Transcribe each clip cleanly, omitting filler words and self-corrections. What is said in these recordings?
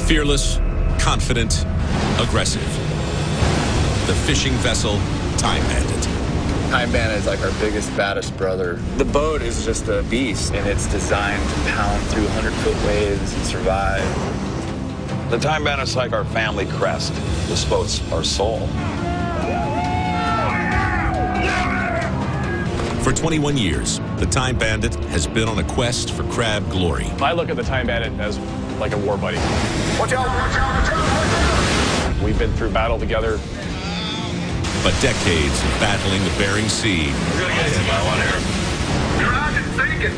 Fearless, confident, aggressive. The fishing vessel Time Bandit. Time Bandit is like our biggest, baddest brother. The boat is just a beast, and it's designed to pound through 100-foot waves and survive. The Time Bandit's like our family crest. This boat's our soul. For 21 years, the Time Bandit has been on a quest for crab glory. I look at the Time Bandit as like a war buddy. Watch out, watch out, watch out! We've been through battle together. But decades of battling the Bering Sea We're gonna get hit by one here. You're not just thinking.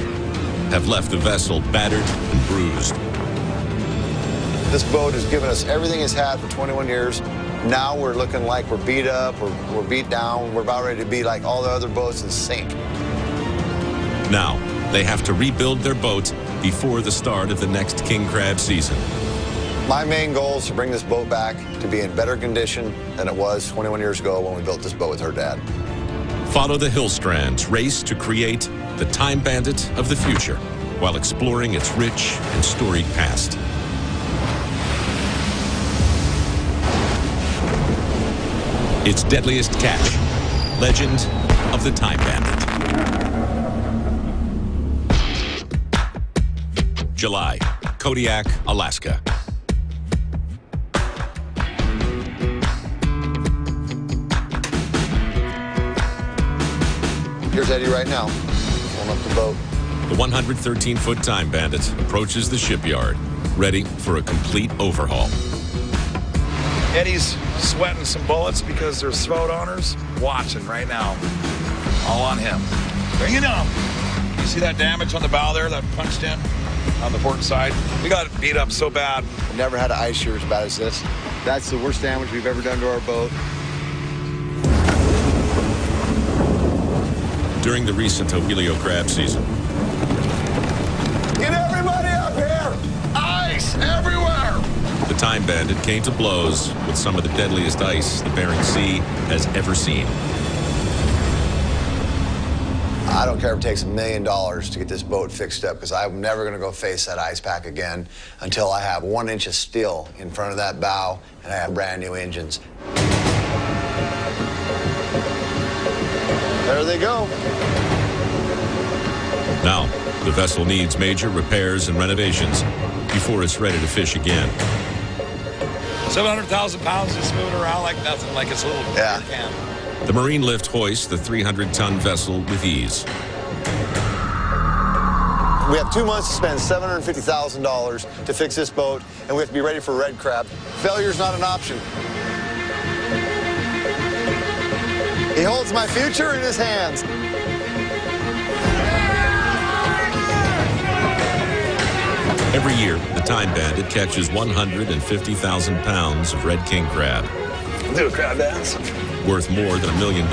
have left the vessel battered and bruised. This boat has given us everything it's had for 21 years. Now we're looking like we're beat up, we're beat down, we're about ready to be like all the other boats and sink. Now, they have to rebuild their boat before the start of the next king crab season. My main goal is to bring this boat back to be in better condition than it was 21 years ago when we built this boat with her dad. Follow the hill strands race to create the Time Bandit of the future while exploring its rich and storied past. Its deadliest catch, Legend of the Time Bandit. July, Kodiak, Alaska. Here's Eddie right now, pulling up the boat. The 113-foot Time Bandit approaches the shipyard, ready for a complete overhaul. Eddie's sweating some bullets because there's boat owners watching right now. All on him. Bring it on. You see that damage on the bow there that punched in on the port side? We got beat up so bad. We've never had an ice shear as bad as this. That's the worst damage we've ever done to our boat. During the recent Ohelio crab season, Get everybody up here! Ice everywhere! the Time Bandit came to blows with some of the deadliest ice the Bering Sea has ever seen. I don't care if it takes $1 million to get this boat fixed up, because I'm never going to go face that ice pack again until I have 1 inch of steel in front of that bow and I have brand new engines. There they go. Now, the vessel needs major repairs and renovations before it's ready to fish again. 700,000 pounds just moving around like nothing, like it's a little Yeah. can. The Marine lift hoists the 300-ton vessel with ease. We have 2 months to spend $750,000 to fix this boat, and we have to be ready for red crab. Failure's not an option. He holds my future in his hands. Every year, the Time Bandit catches 150,000 pounds of red king crab, Do a crab dance. worth more than $1 million.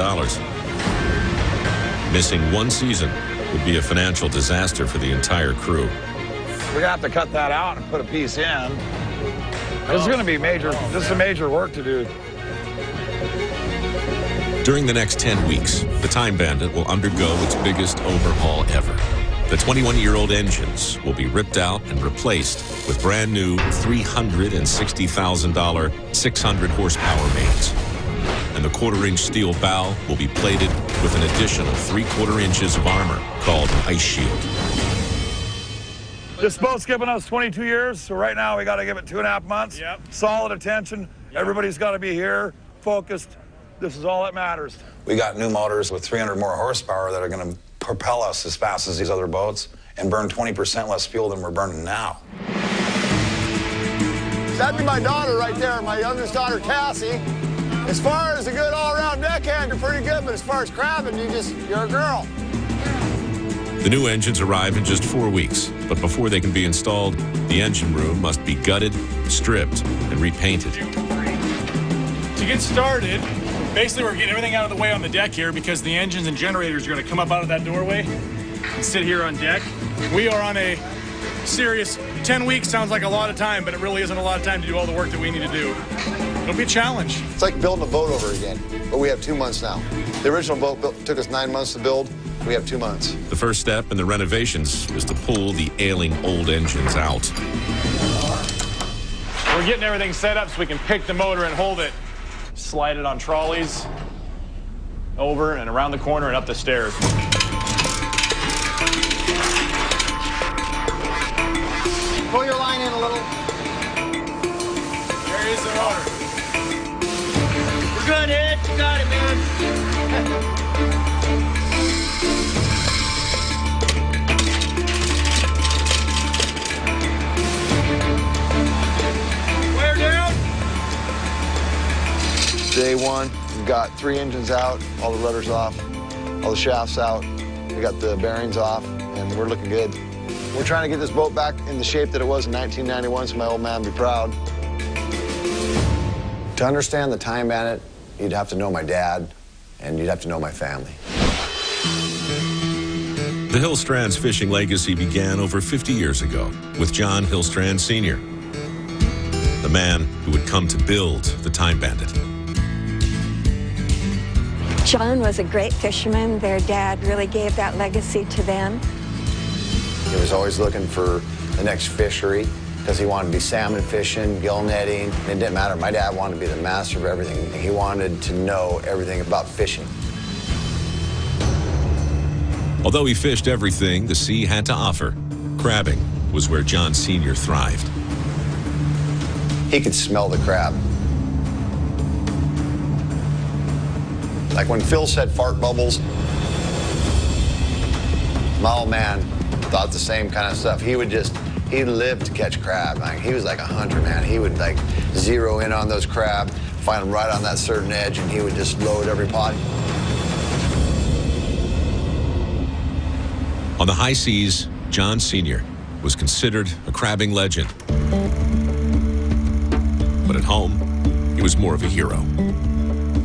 Missing one season would be a financial disaster for the entire crew. We're gonna have to cut that out and put a piece in. This is gonna be major. This is a major work to do. During the next 10 weeks, the Time Bandit will undergo its biggest overhaul ever. The 21-year-old engines will be ripped out and replaced with brand new $360,000 600-horsepower mains. And the quarter-inch steel bow will be plated with an additional 3/4 inches of armor called Ice Shield. This boat's given us 22 years, so right now we got to give it 2.5 months. Yep. Solid attention. Yep. Everybody's got to be here, focused. This is all that matters. We got new motors with 300 more horsepower that are going to propel us as fast as these other boats and burn 20% less fuel than we're burning now. That'd be my daughter right there, my youngest daughter, Cassie. As far as a good all-around deckhand, you're pretty good, but as far as crabbing, you're a girl. The new engines arrive in just 4 weeks, but before they can be installed, the engine room must be gutted, stripped, and repainted. To get started, basically we're getting everything out of the way on the deck here because the engines and generators are going to come up out of that doorway and sit here on deck. We are on a serious 10 weeks. Sounds like a lot of time, but it really isn't a lot of time to do all the work that we need to do. It'll be a challenge. It's like building a boat over again, but we have 2 months now. The original boat took us 9 months to build. We have 2 months. The first step in the renovations is to pull the ailing old engines out. we're getting everything set up so we can pick the motor and hold it. Slide it on trolleys, over and around the corner and up the stairs. Pull your line in a little. There is the motor. We're good, Ed. You got it, man. We're down. Day one, we've got 3 engines out, all the rudders off, all the shafts out. We got the bearings off, and we're looking good. We're trying to get this boat back in the shape that it was in 1991, so my old man would be proud. To understand the Time Bandit, you'd have to know my dad, and you'd have to know my family. The Hillstrand's fishing legacy began over 50 years ago with John Hillstrand Sr., the man who would come to build the Time Bandit. John was a great fisherman. Their dad really gave that legacy to them. He was always looking for the next fishery because he wanted to be salmon fishing, gill netting. It didn't matter. My dad wanted to be the master of everything. He wanted to know everything about fishing. Although he fished everything the sea had to offer, crabbing was where John Sr. thrived. He could smell the crab. Like when Phil said fart bubbles, my old man thought the same kind of stuff. He lived to catch crab. Like, he was like a hunter, man. He would like zero in on those crab, find them right on that certain edge, and he would just load every pot. On the high seas, John Sr. was considered a crabbing legend. But at home, he was more of a hero.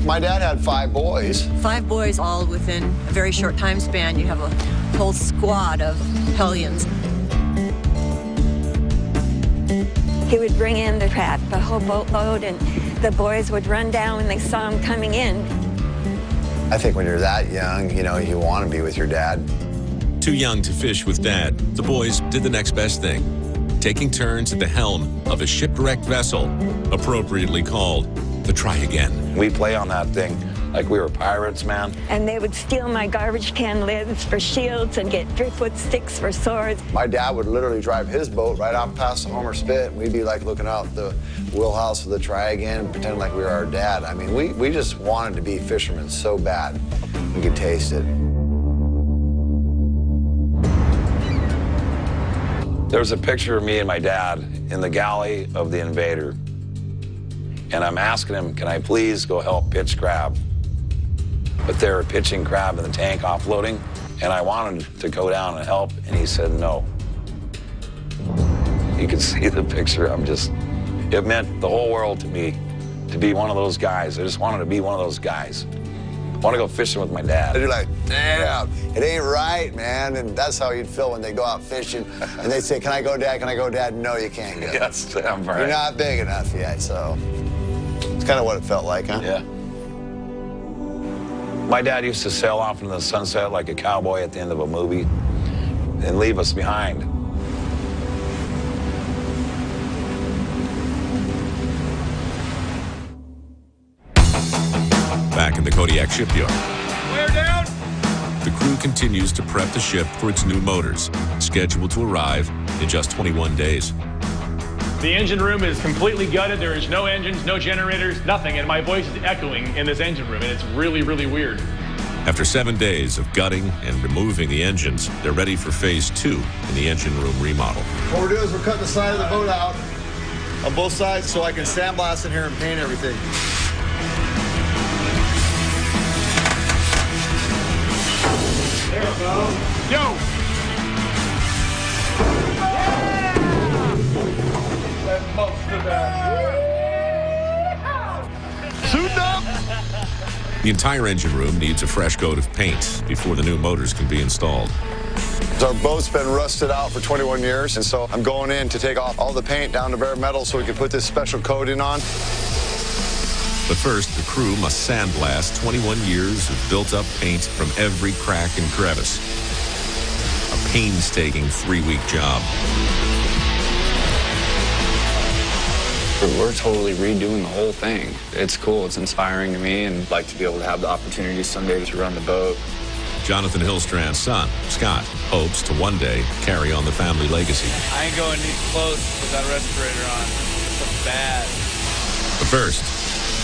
My dad had 5 boys. 5 boys all within a very short time span. You have a whole squad of hellions. He would bring in the crab, the whole boatload, and the boys would run down when they saw him coming in. I think when you're that young, you know, you want to be with your dad. Too young to fish with Dad, the boys did the next best thing, taking turns at the helm of a shipwrecked vessel, appropriately called the Try Again. We play on that thing like we were pirates, man. And they would steal my garbage can lids for shields and get driftwood sticks for swords. My dad would literally drive his boat right out past the Homer Spit, and we'd be like looking out the wheelhouse of the Try Again and pretending like we were our dad. I mean, we just wanted to be fishermen so bad. We could taste it. There was a picture of me and my dad in the galley of the Invader. And I'm asking him, can I please go help pitch crab? But they were pitching crab in the tank, offloading, and I wanted to go down and help, and he said no. You can see the picture. It meant the whole world to me to be one of those guys. I just wanted to be one of those guys. I want to go fishing with my dad. You're like, damn, it ain't right, man. And that's how you'd feel when they go out fishing and they say, can I go, Dad? Can I go, Dad? No, you can't go. Yes, I'm right. You're not big enough yet, so it's kind of what it felt like, huh? Yeah. My dad used to sail off into the sunset like a cowboy at the end of a movie and leave us behind. Back in the Kodiak shipyard, We're down. the crew continues to prep the ship for its new motors, scheduled to arrive in just 21 days. The engine room is completely gutted. There is no engines, no generators, nothing. And my voice is echoing in this engine room, and it's really, really weird. After 7 days of gutting and removing the engines, they're ready for phase 2 in the engine room remodel. What we're doing is we're cutting the side of the boat out on both sides so I can sandblast in here and paint everything. There we go. Yo! Suiting up. The entire engine room needs a fresh coat of paint before the new motors can be installed. Our boat's been rusted out for 21 years, and so I'm going in to take off all the paint down to bare metal so we can put this special coating on. But first, the crew must sandblast 21 years of built-up paint from every crack and crevice. A painstaking 3-week job. We're totally redoing the whole thing. It's cool. It's inspiring to me, and I'd like to be able to have the opportunity someday to run the boat. Jonathan Hillstrand's son, Scott, hopes to one day carry on the family legacy. I ain't going any close with that respirator on. It's bad. But first,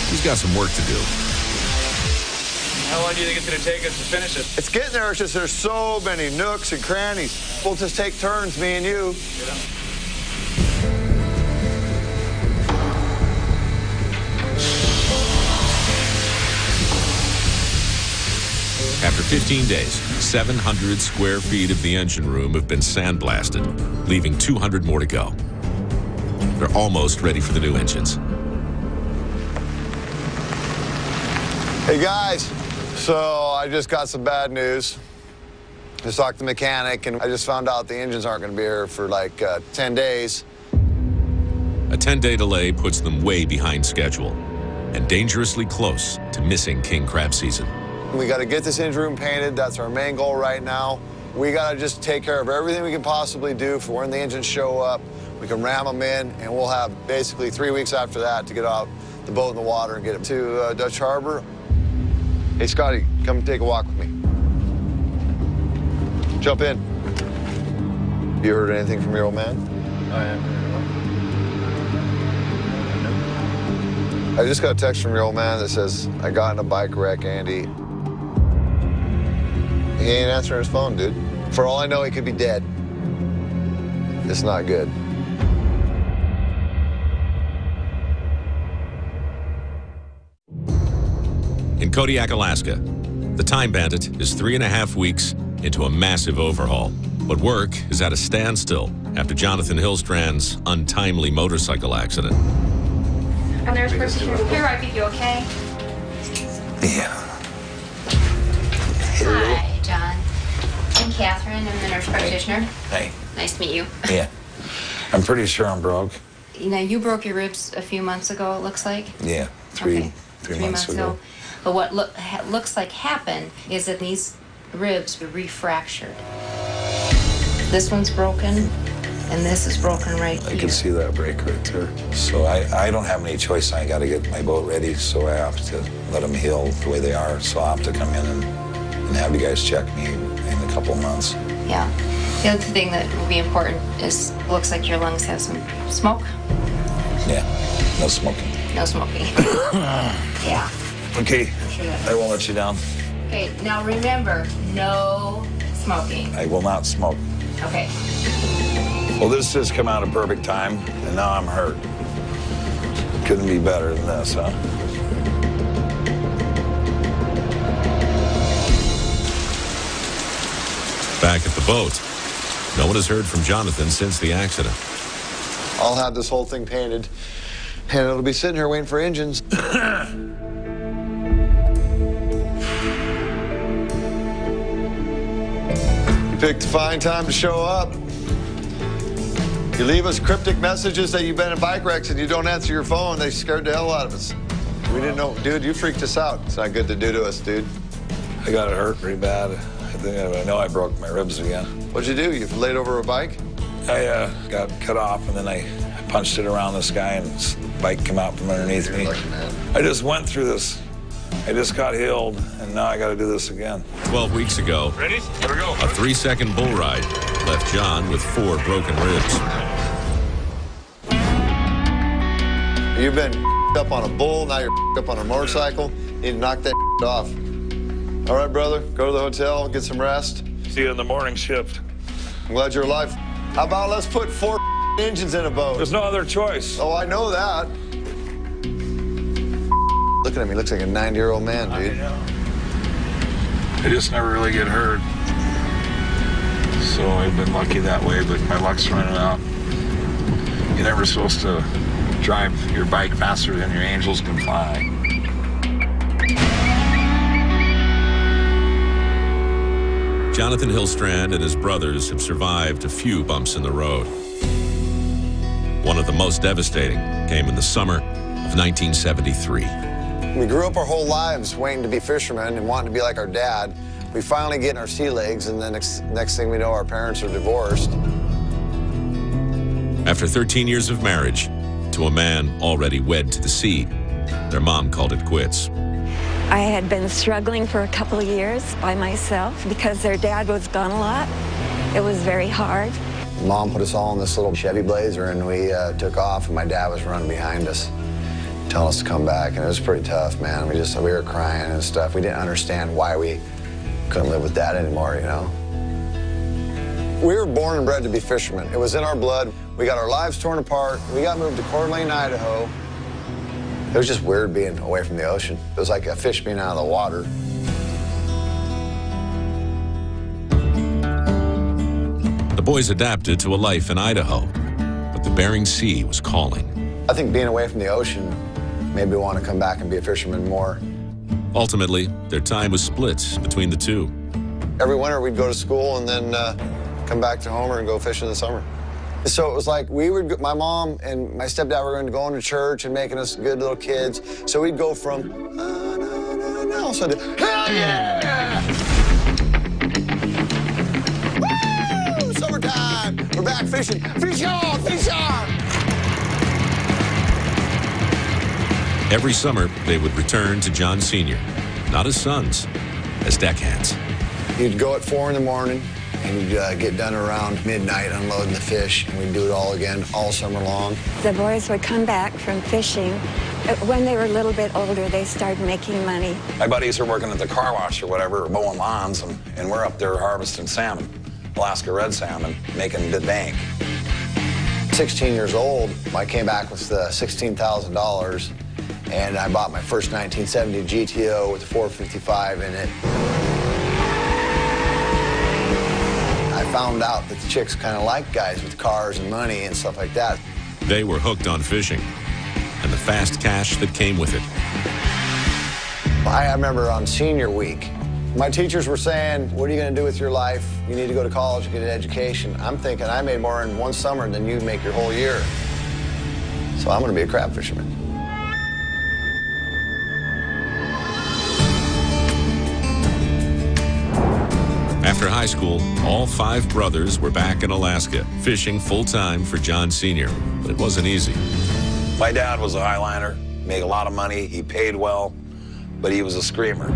he's got some work to do. How long do you think it's going to take us to finish it? It's getting there. It's just there's so many nooks and crannies. We'll just take turns, me and you. Yeah. After 15 days, 700 square feet of the engine room have been sandblasted, leaving 200 more to go. They're almost ready for the new engines. Hey guys, so I just got some bad news. Just talked to the mechanic, and I just found out the engines aren't going to be here for like 10 days. A 10-day delay puts them way behind schedule and dangerously close to missing king crab season. We got to get this engine room painted. That's our main goal right now. We got to just take care of everything we can possibly do for when the engines show up. We can ram them in, and we'll have basically 3 weeks after that to get out the boat in the water and get it to Dutch Harbor. Hey, Scotty, come take a walk with me. Jump in. You heard anything from your old man? I just got a text from your old man that says, I got in a bike wreck, Andy. He ain't answering his phone, dude. For all I know, he could be dead. It's not good. In Kodiak, Alaska, the Time Bandit is 3.5 weeks into a massive overhaul. But work is at a standstill after Jonathan Hillstrand's untimely motorcycle accident. And there's practitioner here. I think you okay? Yeah. Hi, John. I'm Catherine. I'm the nurse practitioner. Hey. Nice to meet you. Yeah. I'm pretty sure I'm broke. You know, you broke your ribs a few months ago, it looks like. Yeah, three months ago. But what looks like happened is that these ribs were refractured. This one's broken, and this is broken right here. I can see that break right there. So I don't have any choice. I got to get my boat ready, so I have to let them heal the way they are. So I'll have to come in and have you guys check me in a couple of months. Yeah. The other thing that will be important is it looks like your lungs have some smoke. Yeah, no smoking. No smoking. Yeah. Okay, I won't let you down. Okay, now remember, no smoking. I will not smoke. Okay. Well, this has come out at perfect time, and now I'm hurt. Couldn't be better than this, huh? Back at the boat, no one has heard from Jonathan since the accident. I'll have this whole thing painted, and it'll be sitting here waiting for engines. You picked a fine time to show up. You leave us cryptic messages that you've been in bike wrecks and you don't answer your phone. They scared the hell out of us. We didn't know. Dude, you freaked us out. It's not good to do to us, dude. I got it hurt pretty bad. I know I broke my ribs again. What'd you do? You laid over a bike? I got cut off, and then I punched it around this guy, and the bike came out from underneath me. I just went through this. I just got healed, and now I got to do this again. 12 weeks ago, Ready? Here we go. a 3-second bull ride left John with 4 broken ribs. You've been up on a bull, now you're up on a motorcycle. You need to knock that off. All right, brother, go to the hotel, get some rest. See you in the morning shift. I'm glad you're alive. How about let's put 4 engines in a boat? There's no other choice. Oh, I know that. Looking at me, looks like a 90-year-old man, dude. I just never really get hurt. So I've been lucky that way, but my luck's running out. You're never supposed to drive your bike faster than your angels can fly. Jonathan Hillstrand and his brothers have survived a few bumps in the road. One of the most devastating came in the summer of 1973. We grew up our whole lives waiting to be fishermen and wanting to be like our dad. We finally get in our sea legs, and then next thing we know, our parents are divorced. After 13 years of marriage, to a man already wed to the sea. Their mom called it quits. I had been struggling for a couple of years by myself because their dad was gone a lot. It was very hard. Mom put us all in this little Chevy Blazer, and we took off, and my dad was running behind us, telling us to come back, and it was pretty tough, man. We were crying and stuff. We didn't understand why we couldn't live with Dad anymore, you know? We were born and bred to be fishermen. It was in our blood. We got our lives torn apart. We got moved to Coeur d'Alene, Idaho. It was just weird being away from the ocean. It was like a fish being out of the water. The boys adapted to a life in Idaho, but the Bering Sea was calling. I think being away from the ocean made me want to come back and be a fisherman more. Ultimately, their time was split between the two. Every winter, we'd go to school and then come back to Homer and go fish in the summer. So it was like my mom and my stepdad were going to go into church and making us good little kids. So we'd go from, no, so to, hell yeah! Woo! Summertime! We're back fishing. Fish on! Fish on! Every summer, they would return to John Sr., not as sons, as deckhands. You'd go at 4 in the morning, and you'd get done around midnight unloading the fish, and we'd do it all again all summer long. The boys would come back from fishing. When they were a little bit older, they started making money. My buddies are working at the car wash or whatever, mowing lawns, and we're up there harvesting salmon, Alaska red salmon, making good bank. 16 years old, I came back with $16,000, and I bought my first 1970 GTO with a 455 in it. I found out that the chicks kind of like guys with cars and money and stuff like that. They were hooked on fishing and the fast cash that came with it. I remember on senior week, my teachers were saying, what are you going to do with your life? You need to go to college and get an education. I'm thinking I made more in one summer than you make your whole year. So I'm going to be a crab fisherman. After high school, all 5 brothers were back in Alaska, fishing full-time for John Sr., but it wasn't easy. My dad was a Highliner, made a lot of money, he paid well, but he was a screamer.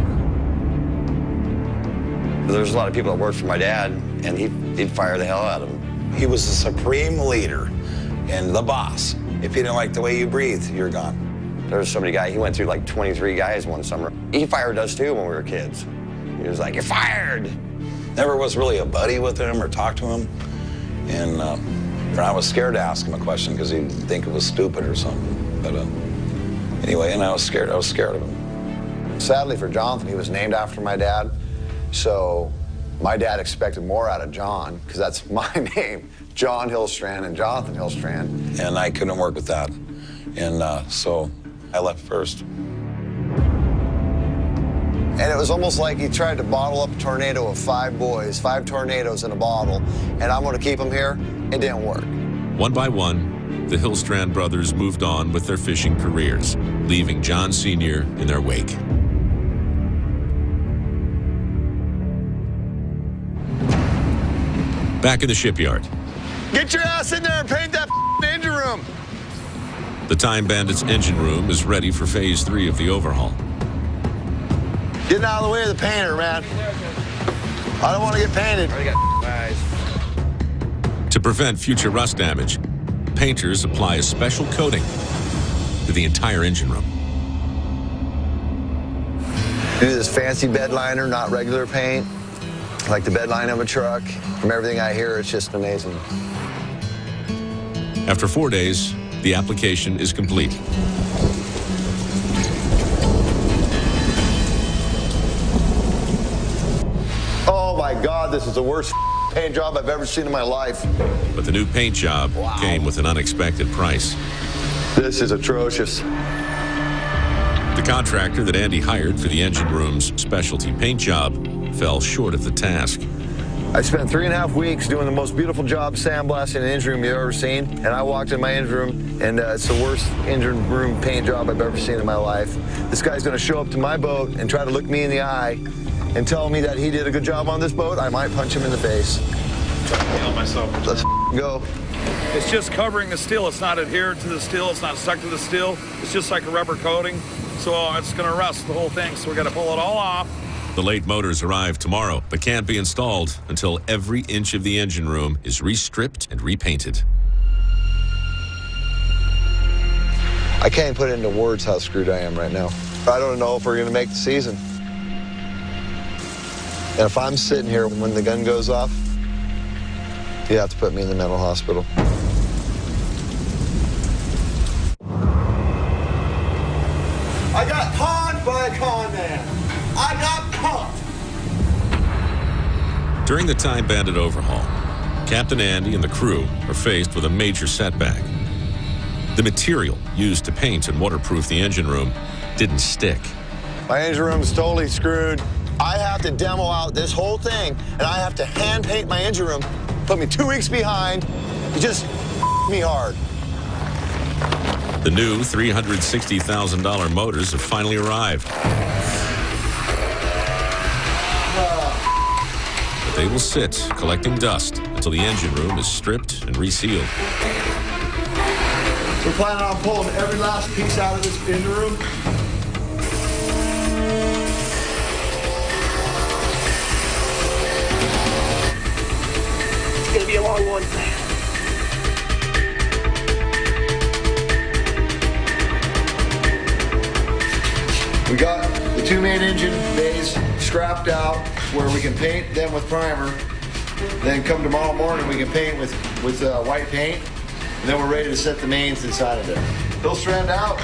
There's a lot of people that worked for my dad, and he'd fire the hell out of them. He was the supreme leader and the boss. If he didn't like the way you breathed, you're gone. There was so many guys, he went through like 23 guys one summer. He fired us too when we were kids. He was like, you're fired! Never was really a buddy with him or talked to him. And I was scared to ask him a question because he'd think it was stupid or something. But anyway, and I was scared of him. Sadly for Jonathan, he was named after my dad. So my dad expected more out of John, because that's my name, John Hillstrand and Jonathan Hillstrand. And I couldn't work with that. And so I left first. And it was almost like he tried to bottle up a tornado of 5 boys, 5 tornadoes in a bottle, and I'm going to keep them here. It didn't work. One by one, the Hillstrand brothers moved on with their fishing careers, leaving John Sr. in their wake. Back in the shipyard. Get your ass in there and paint that engine room. The Time Bandit's engine room is ready for Phase 3 of the overhaul. Getting out of the way of the painter, man. I don't want to get painted. To prevent future rust damage, painters apply a special coating to the entire engine room. Do this fancy bed liner, not regular paint, like the bed line of a truck. From everything I hear, it's just amazing. After 4 days, the application is complete. Oh my God, this is the worst paint job I've ever seen in my life. But the new paint job came with an unexpected price. This is atrocious. The contractor that Andy hired for the engine room's specialty paint job fell short of the task. I spent 3.5 weeks doing the most beautiful job sandblasting an engine room you've ever seen, and I walked in my engine room, and it's the worst engine room paint job I've ever seen in my life. This guy's gonna show up to my boat and try to look me in the eye and tell me that he did a good job on this boat. I might punch him in the face. Help myself. Let's go. It's just covering the steel. It's not adhered to the steel. It's not stuck to the steel. It's just like a rubber coating. So it's going to rust the whole thing. So we got to pull it all off. The late motors arrive tomorrow, but can't be installed until every inch of the engine room is restripped and repainted. I can't put into words how screwed I am right now. I don't know if we're going to make the season. And if I'm sitting here when the gun goes off, you have to put me in the mental hospital. I got conned by a con man. I got caught. During the Time Bandit overhaul, Captain Andy and the crew are faced with a major setback. The material used to paint and waterproof the engine room didn't stick. My engine room's totally screwed. I have to demo out this whole thing, and I have to hand paint my engine room. Put me 2 weeks behind. It just me hard. The new $360,000 motors have finally arrived. But they will sit collecting dust until the engine room is stripped and resealed. We're planning on pulling every last piece out of this engine room. It's gonna be a long one. We got the 2 main engine bays scrapped out where we can paint them with primer. Then come tomorrow morning, we can paint with white paint. And then we're ready to set the mains inside of there. They'll strand out.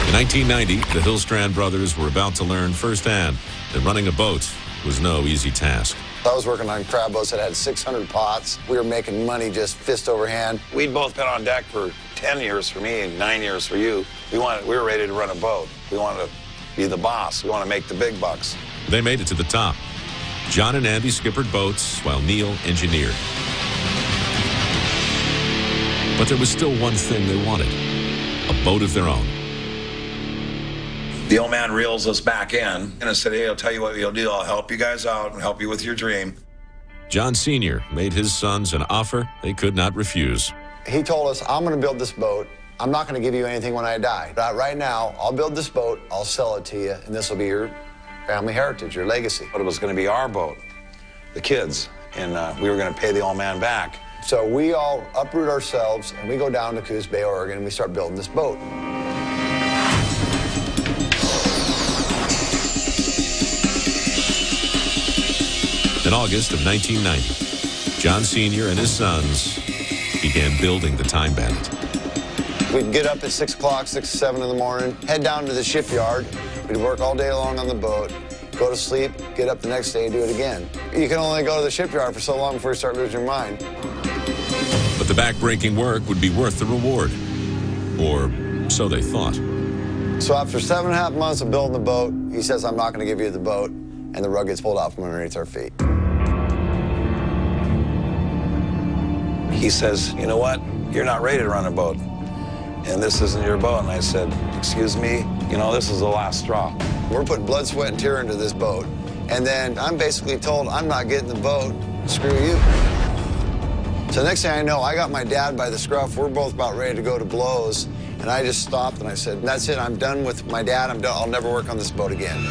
In 1990, the Hillstrand brothers were about to learn firsthand that running a boat was no easy task. I was working on crab boats that had 600 pots. We were making money just fist over hand. We'd both been on deck for 10 years for me and 9 years for you. We were ready to run a boat. We wanted to be the boss. We want to make the big bucks. They made it to the top. John and Andy skippered boats while Neil engineered. But there was still one thing they wanted, a boat of their own. The old man reels us back in and I said, hey, I'll tell you what you'll do. I'll help you guys out and help you with your dream. John Sr. made his sons an offer they could not refuse. He told us, I'm going to build this boat. I'm not going to give you anything when I die. But right now, I'll build this boat, I'll sell it to you, and this will be your family heritage, your legacy. But it was going to be our boat, the kids, and we were going to pay the old man back. So we all uproot ourselves, and we go down to Coos Bay, Oregon, and we start building this boat. In August of 1990, John Sr. and his sons began building the Time Bandit. We'd get up at 6 o'clock, 6 to 7 in the morning, head down to the shipyard. We'd work all day long on the boat, go to sleep, get up the next day, do it again. You can only go to the shipyard for so long before you start losing your mind. But the back-breaking work would be worth the reward, or so they thought. So after 7.5 months of building the boat, he says, I'm not going to give you the boat, and the rug gets pulled out from underneath our feet. He says, you know what? You're not ready to run a boat, and this isn't your boat. And I said, excuse me, you know, this is the last straw. We're putting blood, sweat, and tear into this boat, and then I'm basically told I'm not getting the boat, screw you. So the next thing I know, I got my dad by the scruff. We're both about ready to go to blows, and I just stopped and I said, that's it, I'm done with my dad, I'm done. I'll never work on this boat again.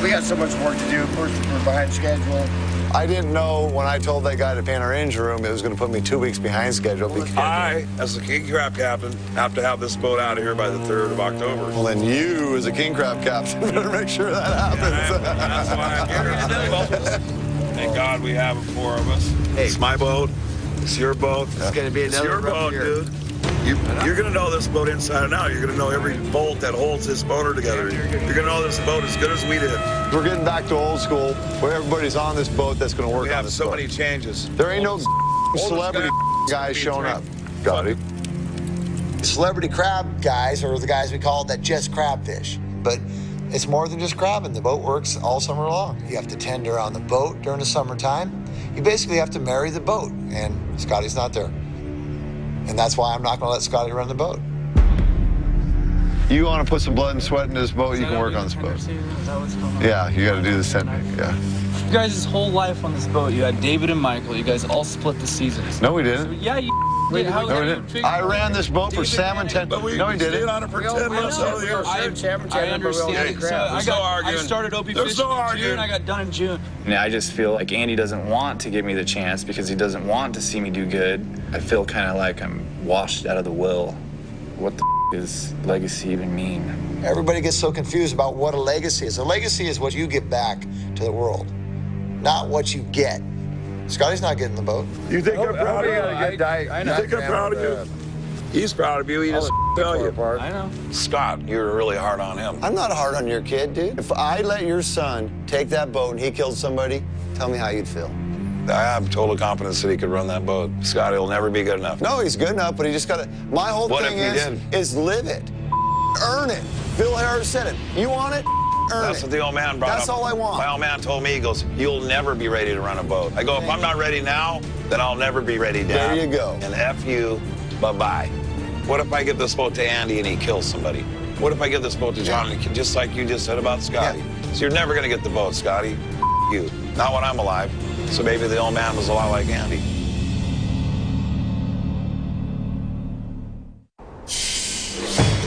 We got so much work to do. Of course, we're behind schedule. I didn't know when I told that guy to paint our engine room, it was going to put me 2 weeks behind schedule. Because I, as the king crab captain, have to have this boat out of here by the 3rd of October. Well, then you, as a king crab captain, better make sure that happens. That's why I'm here to do. Thank God we have 4 of us. Hey. It's my boat. It's your boat. It's going to be another boat, dude. You're going to know this boat inside and out. You're going to know every bolt that holds this motor together. You're going to know this boat as good as we did. We're getting back to old school, where everybody's on this boat that's going to work on this boat. We have so many changes. There ain't no celebrity guys showing up. Got it. Celebrity crab guys are the guys we call that just crabfish. But it's more than just crabbing. The boat works all summer long. You have to tender on the boat during the summertime. You basically have to marry the boat, and Scotty's not there. And that's why I'm not going to let Scotty run the boat. You want to put some blood and sweat into this boat, you can work on this boat. Yeah, you got to do the technique, yeah. You guys' whole life on this boat, you had David and Michael. You guys all split the seasons. No, we didn't. So, yeah, you did. No, we didn't. I ran this boat for salmon 10. No, he didn't. on it for 10 months out of the year. I understand. So I started OP fishing in June. I got done in June. And I just feel like Andy doesn't want to give me the chance because he doesn't want to see me do good. I feel kind of like I'm washed out of the will. What the does legacy even mean? Everybody gets so confused about what a legacy is. A legacy is what you give back to the world, not what you get. Scotty's not getting the boat. You think I'm proud of you? I know. You think I'm proud of you? He's proud of you. He doesn't tell you. I know. Scott, you're really hard on him. I'm not hard on your kid, dude. If I let your son take that boat and he killed somebody, tell me how you'd feel. I have total confidence that he could run that boat. Scotty will never be good enough. No, he's good enough, but he just got to. My whole thing is live it, earn it. Phil Harris said it. You want it? Earn That's it. what the old man brought up. That's all I want. My old man told me, he goes, you'll never be ready to run a boat. I go, if I'm not ready now, then I'll never be ready, Dad. There you go. And F you, bye-bye. What if I give this boat to Andy and he kills somebody? What if I give this boat to John, just like you just said about Scotty? Yeah. So you're never going to get the boat, Scotty. You. Not when I'm alive. So maybe the old man was a lot like Andy.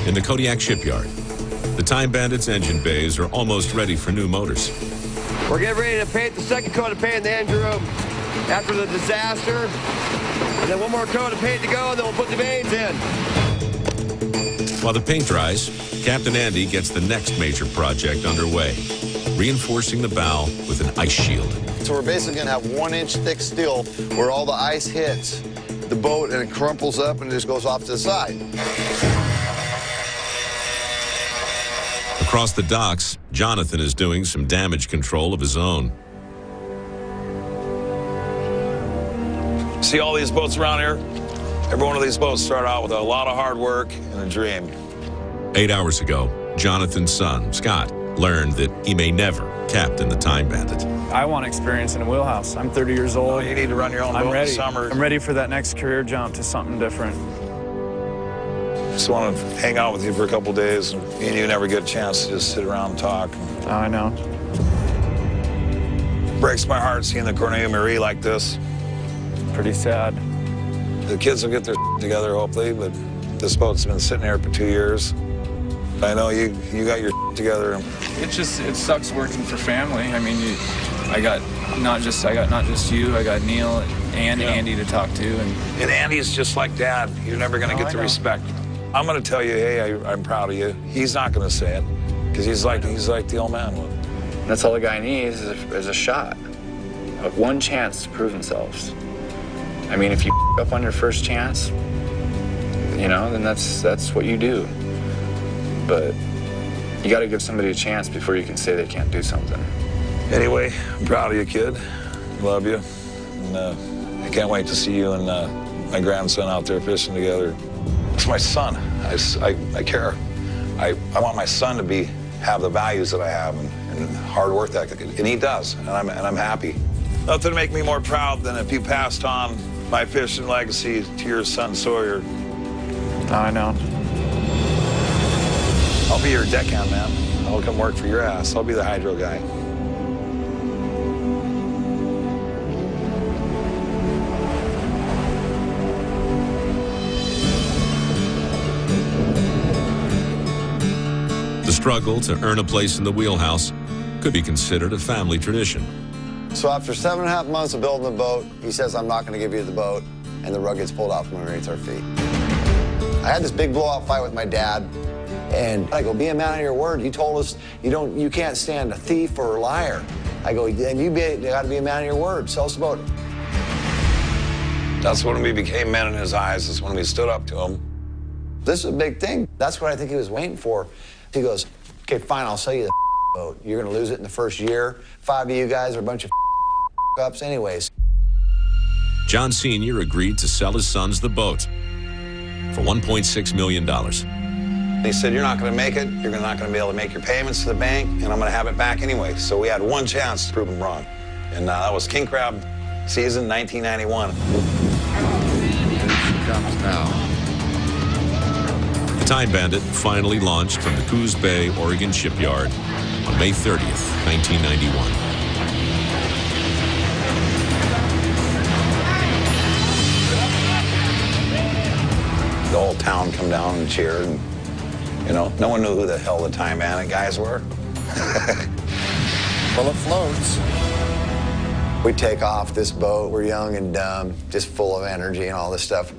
In the Kodiak shipyard, the Time Bandit's engine bays are almost ready for new motors. We're getting ready to paint the second coat of paint in the engine room after the disaster. And then one more coat of paint to go, and then we'll put the vanes in. While the paint dries, Captain Andy gets the next major project underway, reinforcing the bow with an ice shield. So we're basically going to have 1 inch thick steel where all the ice hits the boat and it crumples up and just goes off to the side. Across the docks, Jonathan is doing some damage control of his own. See all these boats around here? Every one of these boats start out with a lot of hard work and a dream. 8 hours ago, Jonathan's son, Scott, learned that he may never captain the Time Bandit. I want experience in a wheelhouse. I'm 30 years old. You need to run your own boat in the summer. I'm ready for that next career jump to something different. Just want to hang out with you for a couple days, and me and you never get a chance to just sit around and talk. Oh, I know. Breaks my heart seeing the Cornelia Marie like this. Pretty sad. The kids will get their together, hopefully, but this boat's been sitting here for 2 years. I know you got your together. It sucks working for family. I mean, I got not just you, I got Neil and Andy to talk to. And Andy's just like Dad. You're never going to get the respect. I'm going to tell you, hey, I'm proud of you. He's not going to say it because he's like the old man would. That's all the guy needs is a shot, one chance to prove themselves. I mean, if you up on your first chance, you know, then that's what you do. But you got to give somebody a chance before you can say they can't do something. Anyway, I'm proud of you, kid. Love you. And I can't wait to see you and my grandson out there fishing together. It's my son. I care. I want my son to have the values that I have and hard work ethic, and he does, and I'm happy. Nothing to make me more proud than if you passed on my fishing legacy to your son Sawyer. I know. I'll be your deckhand, man. I'll come work for your ass. I'll be the hydro guy. The struggle to earn a place in the wheelhouse could be considered a family tradition. So after 7.5 months of building the boat, he says, I'm not going to give you the boat, and the rug gets pulled out from underneath our feet. I had this big blowout fight with my dad, and I go, be a man of your word. You told us you can't stand a thief or a liar. I go, and you got to be a man of your word. Sell us the boat. That's when we became men in his eyes. That's when we stood up to him. This is a big thing. That's what I think he was waiting for. He goes, okay, fine, I'll sell you the boat. You're going to lose it in the first year. 5 of you guys are a bunch of ups anyways. John Sr. agreed to sell his sons the boat for $1.6 million. He said, you're not going to make it. You're not going to be able to make your payments to the bank, and I'm going to have it back anyway. So we had one chance to prove him wrong. And that was king crab season 1991. comes now. The Time Bandit finally launched from the Coos Bay, Oregon shipyard on May 30th, 1991. The whole town come down and cheered. And, you know, no one knew who the hell the Time Bandit guys were. Full of floats. We take off this boat, we're young and dumb, just full of energy and all this stuff.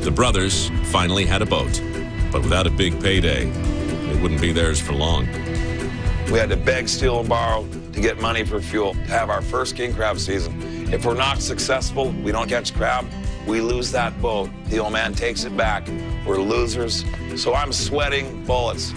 The brothers finally had a boat, but without a big payday, it wouldn't be theirs for long. We had to beg, steal, and borrow to get money for fuel to have our first king crab season. If we're not successful, we don't catch crab, we lose that boat. The old man takes it back. We're losers. So I'm sweating bullets.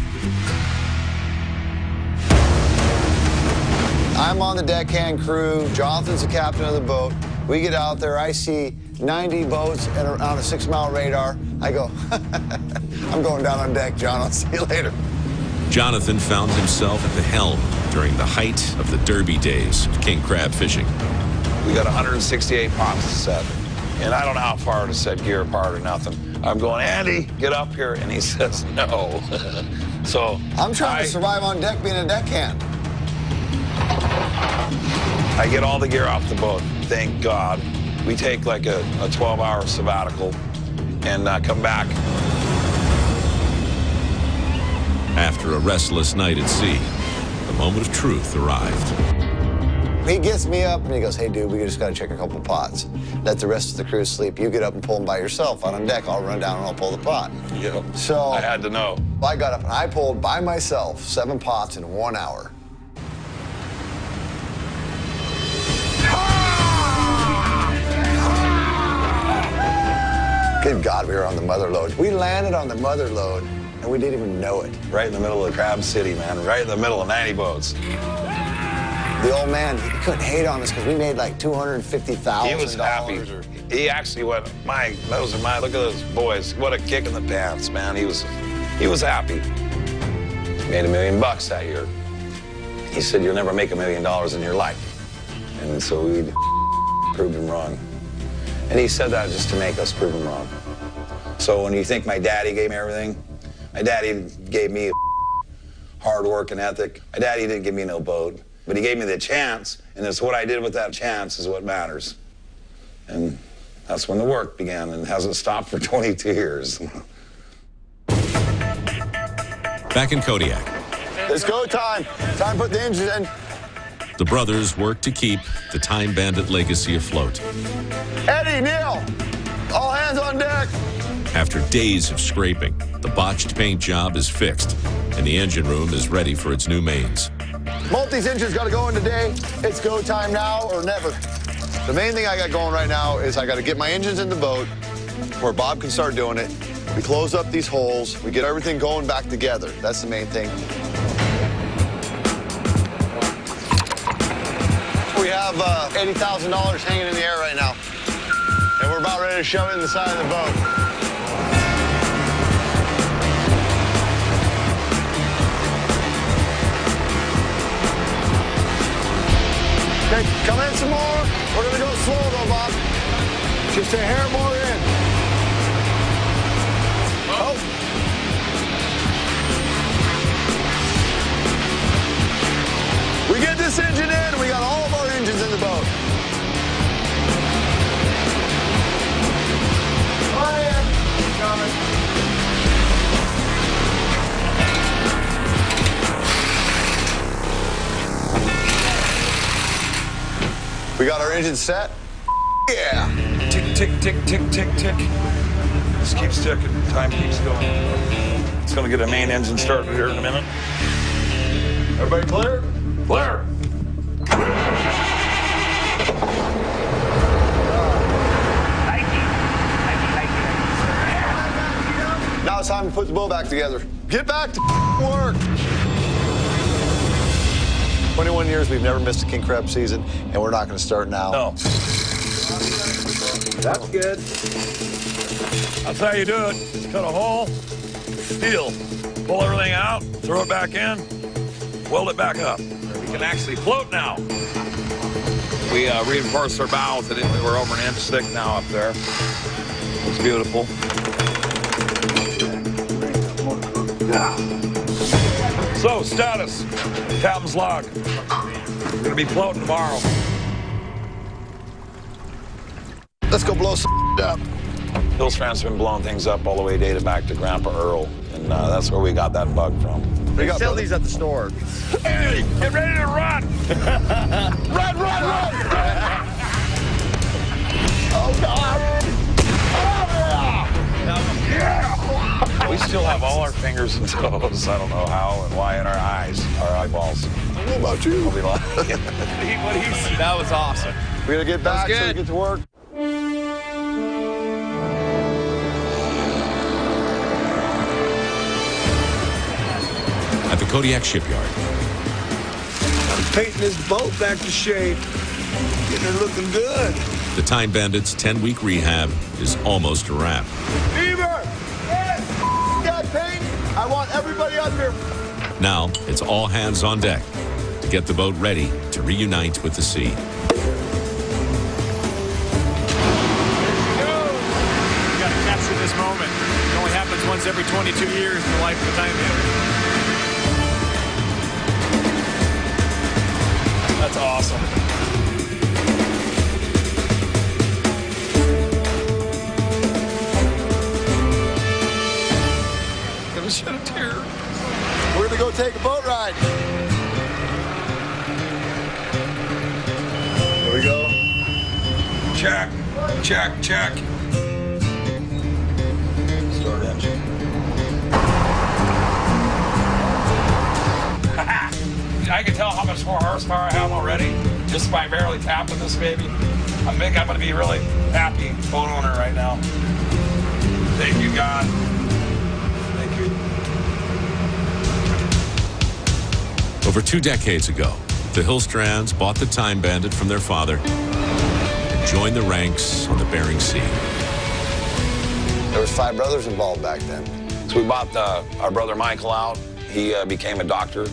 I'm on the deckhand crew. Jonathan's the captain of the boat. We get out there. I see 90 boats and on a 6-mile radar. I go, I'm going down on deck, John. I'll see you later. Jonathan found himself at the helm during the height of the derby days of king crab fishing. We got 168 pots to set. And I don't know how far to set gear apart or nothing. I'm going, Andy, get up here. And he says, no. So I'm trying to survive on deck being a deckhand. I get all the gear off the boat, thank God. We take like a 12-hour sabbatical and come back. After a restless night at sea, the moment of truth arrived. He gets me up and he goes, hey, dude, we just got to check a couple pots. Let the rest of the crew sleep. You get up and pull them by yourself out on deck. I'll run down and I'll pull the pot. Yeah. So I had to know. I got up and I pulled by myself 7 pots in 1 hour. Good God, we were on the mother lode. We landed on the mother lode and we didn't even know it. Right in the middle of Crab City, man. Right in the middle of 90 boats. The old man, he couldn't hate on us because we made like $250,000. He was happy. He actually went, those are mine. Look at those boys. What a kick in the pants, man. He was happy. Made $1 million that year. He said, you'll never make $1 million in your life. And so we proved him wrong. And he said that just to make us prove him wrong. So when you think my daddy gave me everything, my daddy gave me hard work and ethic. My daddy didn't give me no boat. But he gave me the chance, and it's what I did with that chance is what matters. And that's when the work began, and it hasn't stopped for 22 years. Back in Kodiak. It's go time. Time to put the engine in. The brothers worked to keep the Time Bandit legacy afloat. Eddie, Neil, all hands on deck. After days of scraping, the botched paint job is fixed, and the engine room is ready for its new mains. Multi's engine's got to go in today. It's go time now or never. The main thing I got going right now is I got to get my engines in the boat where Bob can start doing it. We close up these holes. We get everything going back together. That's the main thing. We have $80,000 hanging in the air right now. And we're about ready to shove it in the side of the boat. Okay, come in some more. We're gonna go slow though, Bob. Just a hair more in. Oh. We get this engine in, we got all of our engines in the boat. We got our engine set. Yeah. Tick, tick, tick, tick, tick, tick. Just keeps ticking. Time keeps going. It's going to get a main engine started here in a minute. Everybody clear? Clear. Now it's time to put the boat back together. Get back to work. 21 years, we've never missed a king crab season, and we're not going to start now. No. That's good. That's how you do it. Just cut a hole, steel, pull everything out, throw it back in, weld it back up. There we can actually float now. We reinforced our bow with it. We're over 1 inch thick now up there. It's beautiful. So, status. Captain's log. We're gonna be floating tomorrow. Let's go blow some up. Hillstrand's been blowing things up all the way dated back to Grandpa Earl, and that's where we got that bug from. We sell these at the store. Hey, get ready to run! Run, run, run! Oh, God! Oh, yeah! We still have all our fingers and toes. I don't know how and why in our eyes, our eyeballs. I don't know about you. That was awesome. We're going to get back so we get to work. At the Kodiak shipyard. I'm painting this boat back to shape. Getting her looking good. The Time Bandits' 10-week rehab is almost a wrap. Beaver! That paint! I want everybody up here. Now, it's all hands on deck to get the boat ready to reunite with the sea. There she goes. We got to capture this moment. It only happens once every 22 years in the life of the Time Bandit. That's awesome. Gonna shed a tear. We're gonna go take a boat ride. Here we go. Check, check, check. Start engine. I can tell how much more horsepower I have already just by barely tapping this baby. I think I'm going to be really happy boat owner right now. Thank you, God. Thank you. Over 2 decades ago, the Hillstrands bought the Time Bandit from their father and joined the ranks on the Bering Sea. There was 5 brothers involved back then. So we bought our brother Michael out. He became a doctor.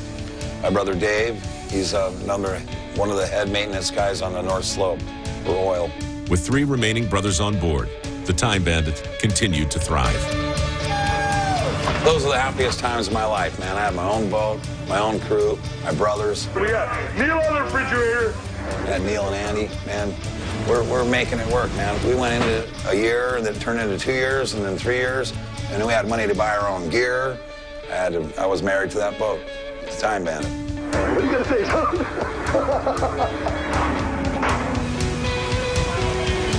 My brother Dave, he's one of the head maintenance guys on the North Slope for oil. With 3 remaining brothers on board, the Time Bandit continued to thrive. Those are the happiest times of my life, man. I had my own boat, my own crew, my brothers. We got Neil on the refrigerator. I had Neil and Andy, man. We're making it work, man. We went into a year, and then turned into 2 years, and then 3 years, and then we had money to buy our own gear. I was married to that boat. The Time Bandit. What are you gonna say, son?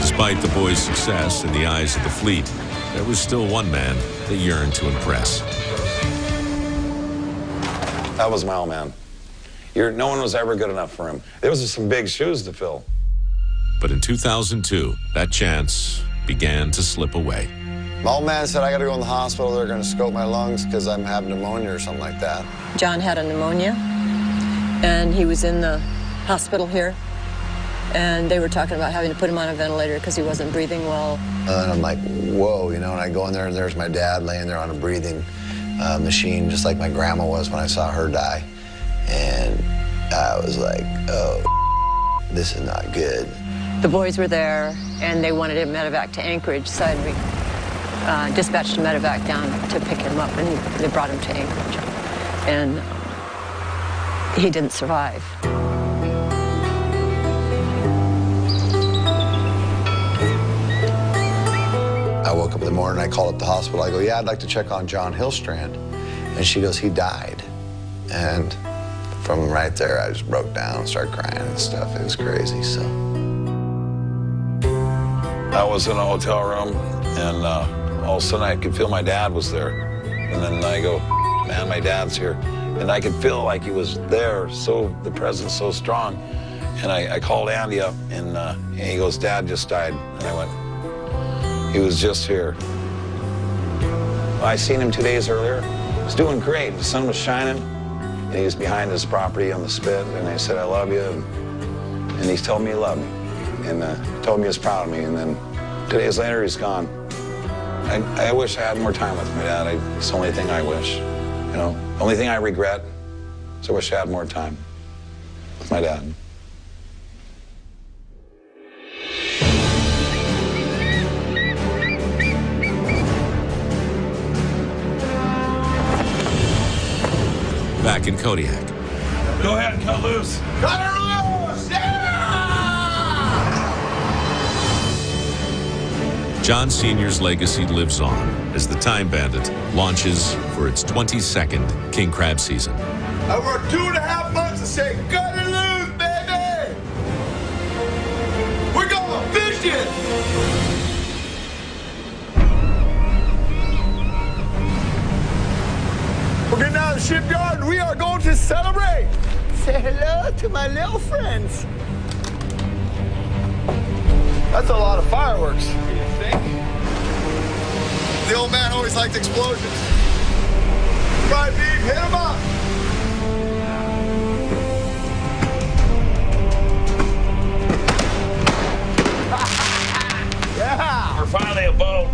Despite the boys' success in the eyes of the fleet, there was still one man that yearned to impress. That was my old man. No one was ever good enough for him. There was some big shoes to fill. But in 2002, that chance began to slip away. My old man said I got to go in the hospital. They're going to scope my lungs because I'm having pneumonia or something like that. John had a pneumonia, and he was in the hospital here, and they were talking about having to put him on a ventilator because he wasn't breathing well. And I'm like, whoa, you know, and I go in there, and there's my dad laying there on a breathing machine, just like my grandma was when I saw her die. And I was like, oh, this is not good. The boys were there, and they wanted him medevac to Anchorage, so I dispatched a medevac down to pick him up, and they brought him to Anchorage. And he didn't survive. I woke up in the morning, I called up the hospital. I go, yeah, I'd like to check on John Hillstrand. And she goes, he died. And from right there, I just broke down and started crying and stuff. It was crazy, so. I was in a hotel room, and all of a sudden I could feel my dad was there. And then I go, man, my dad's here. And I could feel like he was there, the presence so strong. And I called Andy up, and he goes, Dad just died. And I went, he was just here. I seen him 2 days earlier. He was doing great. The sun was shining, and he was behind his property on the spit, and I said, I love you. And he's told me he loved me, and told me he was proud of me. And then 2 days later, he's gone. I wish I had more time with my dad. It's the only thing I wish. You know, the only thing I regret is I wish I had more time. my dad. Back in Kodiak. Go ahead and cut loose. Cut her loose! Yeah! John Sr.'s legacy lives on as the Time Bandit launches for its 22nd king crab season. I worked 2.5 months to say, cut her loose, baby! We're going fishing! We're getting out of the shipyard and we are going to celebrate! Say hello to my little friends. That's a lot of fireworks. You think? The old man always liked explosions. Right, Beef, hit him up! Yeah! We're finally a boat,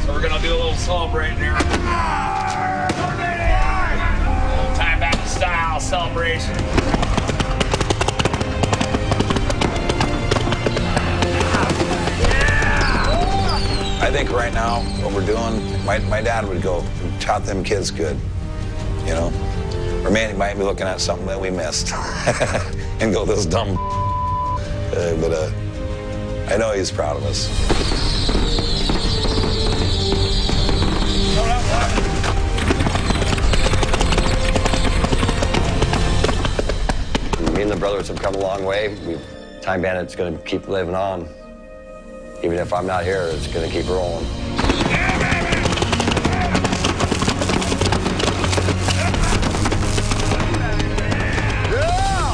so we're gonna do a little celebrating here. Time Bandit style celebration. I think right now, what we're doing, my dad would go, taught them kids good, you know? Or Manny might be looking at something that we missed and go, this dumb but I know he's proud of us. Me and the brothers have come a long way. Time Bandit's going to keep living on. Even if I'm not here, it's going to keep rolling.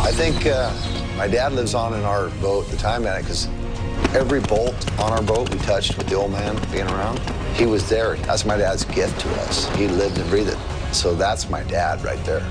I think my dad lives on in our boat, the Time Bandit, because every bolt on our boat we touched with the old man being around, he was there. That's my dad's gift to us. He lived and breathed it. So that's my dad right there.